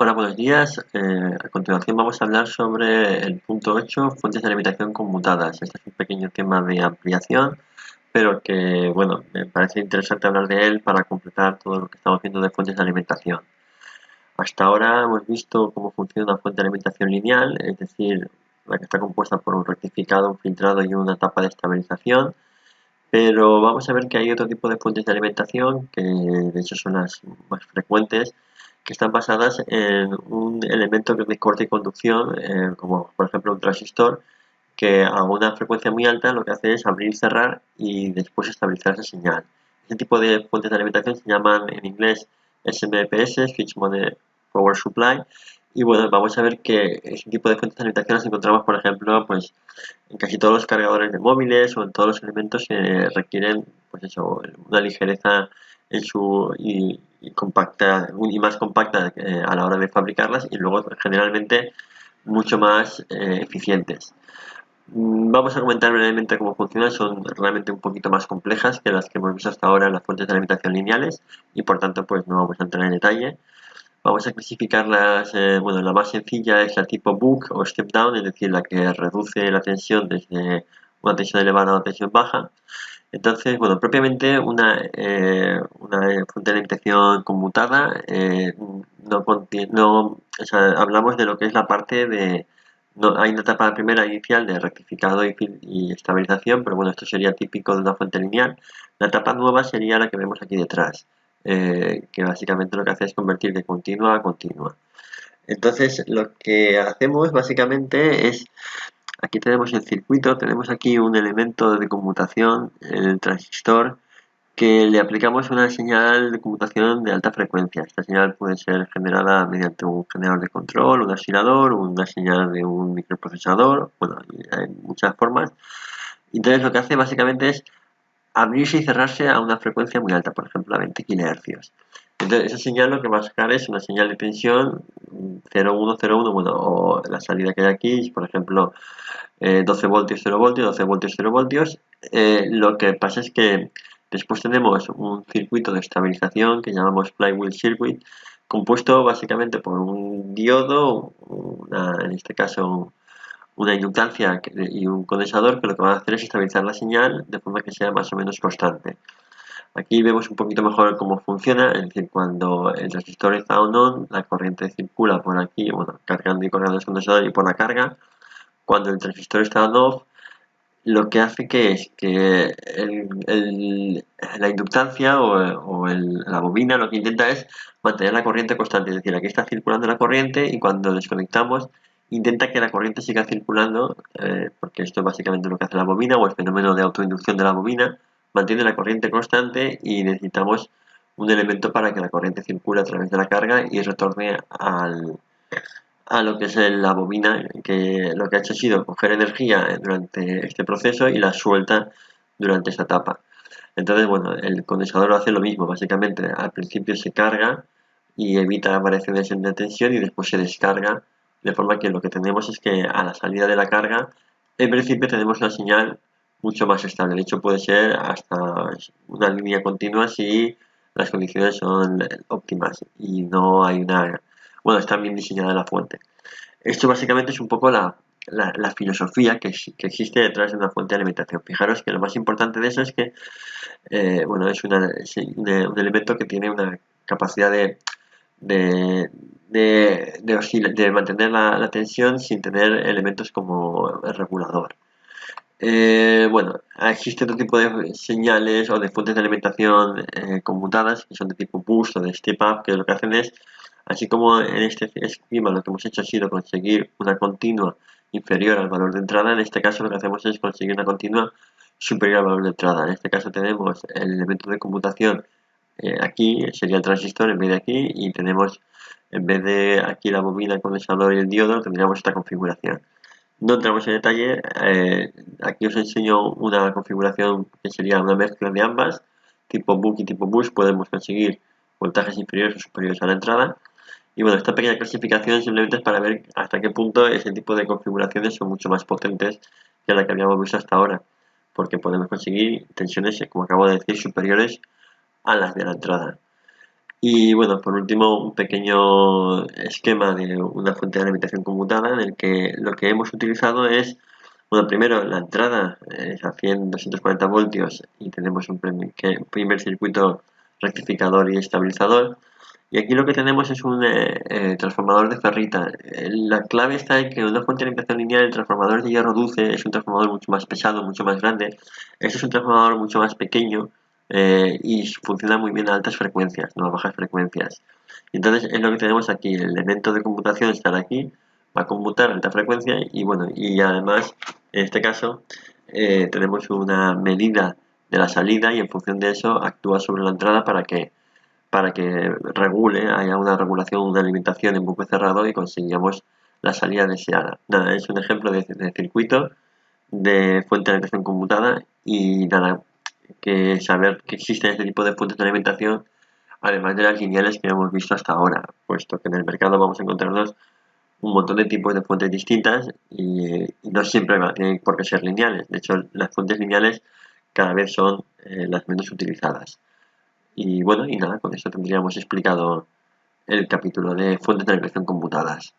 Hola, buenos días. A continuación vamos a hablar sobre el punto 8, fuentes de alimentación conmutadas. Este es un pequeño tema de ampliación, pero que, bueno, me parece interesante hablar de él para completar todo lo que estamos viendo de fuentes de alimentación. Hasta ahora hemos visto cómo funciona una fuente de alimentación lineal, es decir, la que está compuesta por un rectificado, un filtrado y una etapa de estabilización. Pero vamos a ver que hay otro tipo de fuentes de alimentación, que de hecho son las más frecuentes, que están basadas en un elemento que es de corte y conducción, como por ejemplo un transistor, que a una frecuencia muy alta lo que hace es abrir y cerrar y después estabilizar esa señal. Este tipo de fuentes de alimentación se llaman en inglés SMPS, Switch Mode Power Supply, y bueno, vamos a ver que este tipo de fuentes de alimentación las encontramos, por ejemplo, pues en casi todos los cargadores de móviles o en todos los elementos que requieren, pues eso, una ligereza en su y compacta y más compacta a la hora de fabricarlas y luego generalmente mucho más eficientes. Vamos a comentar brevemente cómo funcionan, son realmente un poquito más complejas que las que hemos visto hasta ahora en las fuentes de alimentación lineales y por tanto pues no vamos a entrar en detalle. Vamos a clasificarlas, bueno, la más sencilla es la tipo book o step down, es decir, la que reduce la tensión desde una tensión elevada a una tensión baja. Entonces, bueno, propiamente una fuente de alimentación conmutada no contiene, no, o sea, hablamos de lo que es la parte de, no, hay una etapa primera inicial de rectificado y estabilización, pero bueno, esto sería típico de una fuente lineal. La etapa nueva sería la que vemos aquí detrás, que básicamente lo que hace es convertir de continua a continua. Entonces, lo que hacemos básicamente es, aquí tenemos el circuito, tenemos aquí un elemento de conmutación, el transistor, que le aplicamos una señal de conmutación de alta frecuencia. Esta señal puede ser generada mediante un generador de control, un oscilador, una señal de un microprocesador, bueno, hay muchas formas. Entonces lo que hace básicamente es abrirse y cerrarse a una frecuencia muy alta, por ejemplo a 20 kHz. Entonces esa señal lo que va a sacar es una señal de tensión 0101, bueno, o la salida que hay aquí, por ejemplo 12 voltios 0 voltios, 12 voltios 0 voltios. Lo que pasa es que después tenemos un circuito de estabilización que llamamos flywheel circuit, compuesto básicamente por un diodo, en este caso una inductancia y un condensador, que lo que van a hacer es estabilizar la señal de forma que sea más o menos constante. Aquí vemos un poquito mejor cómo funciona, es decir, cuando el transistor está on, la corriente circula por aquí, bueno, cargando y cargando el condensador y por la carga. Cuando el transistor está on off, lo que hace que es que la inductancia la bobina lo que intenta es mantener la corriente constante, es decir, aquí está circulando la corriente y cuando desconectamos intenta que la corriente siga circulando, porque esto es básicamente lo que hace la bobina o el fenómeno de autoinducción de la bobina, mantiene la corriente constante y necesitamos un elemento para que la corriente circule a través de la carga y retorne a lo que es la bobina, que lo que ha hecho ha sido coger energía durante este proceso y la suelta durante esta etapa. Entonces, bueno, el condensador hace lo mismo, básicamente al principio se carga y evita variaciones en la tensión y después se descarga, de forma que lo que tenemos es que a la salida de la carga, en principio tenemos una señal mucho más estable, de hecho puede ser hasta una línea continua si las condiciones son óptimas y no hay una, bueno, está bien diseñada la fuente. Esto básicamente es un poco la filosofía que existe detrás de una fuente de alimentación. Fijaros que lo más importante de eso es que, bueno, un elemento que tiene una capacidad de mantener la tensión sin tener elementos como el regulador. Bueno, existe otro tipo de señales o de fuentes de alimentación conmutadas que son de tipo boost o de step up, que lo que hacen es, así como en este esquema lo que hemos hecho ha sido conseguir una continua inferior al valor de entrada, en este caso lo que hacemos es conseguir una continua superior al valor de entrada. En este caso tenemos el elemento de conmutación aquí, sería el transistor en vez de aquí, y tenemos, en vez de aquí la bobina, el condensador y el diodo, tendríamos esta configuración. No entramos en detalle, aquí os enseño una configuración que sería una mezcla de ambas, tipo book y tipo boost, podemos conseguir voltajes inferiores o superiores a la entrada. Y bueno, esta pequeña clasificación simplemente es para ver hasta qué punto ese tipo de configuraciones son mucho más potentes que la que habíamos visto hasta ahora, porque podemos conseguir tensiones, como acabo de decir, superiores a las de la entrada. Y bueno, por último, un pequeño esquema de una fuente de alimentación conmutada en el que lo que hemos utilizado es, bueno, primero la entrada es a 100-240 voltios y tenemos un primer circuito rectificador y estabilizador. Y aquí lo que tenemos es un transformador de ferrita. La clave está en que en una fuente de alimentación lineal el transformador de hierro dulce es un transformador mucho más pesado, mucho más grande. Este es un transformador mucho más pequeño y funciona muy bien a altas frecuencias, no a bajas frecuencias. Entonces es lo que tenemos aquí. El elemento de conmutación estará aquí, va a conmutar a alta frecuencia y bueno, y además en este caso tenemos una medida de la salida y en función de eso actúa sobre la entrada para que regule, haya una regulación, una alimentación en bucle cerrado y consigamos la salida deseada. Nada, es un ejemplo de circuito de fuente de alimentación conmutada y nada, que saber que existen este tipo de fuentes de alimentación, además de las lineales que hemos visto hasta ahora, puesto que en el mercado vamos a encontrarnos un montón de tipos de fuentes distintas y no siempre tienen por qué ser lineales. De hecho, las fuentes lineales cada vez son las menos utilizadas. Y bueno, y nada, con eso tendríamos explicado el capítulo de fuentes de alimentación conmutadas.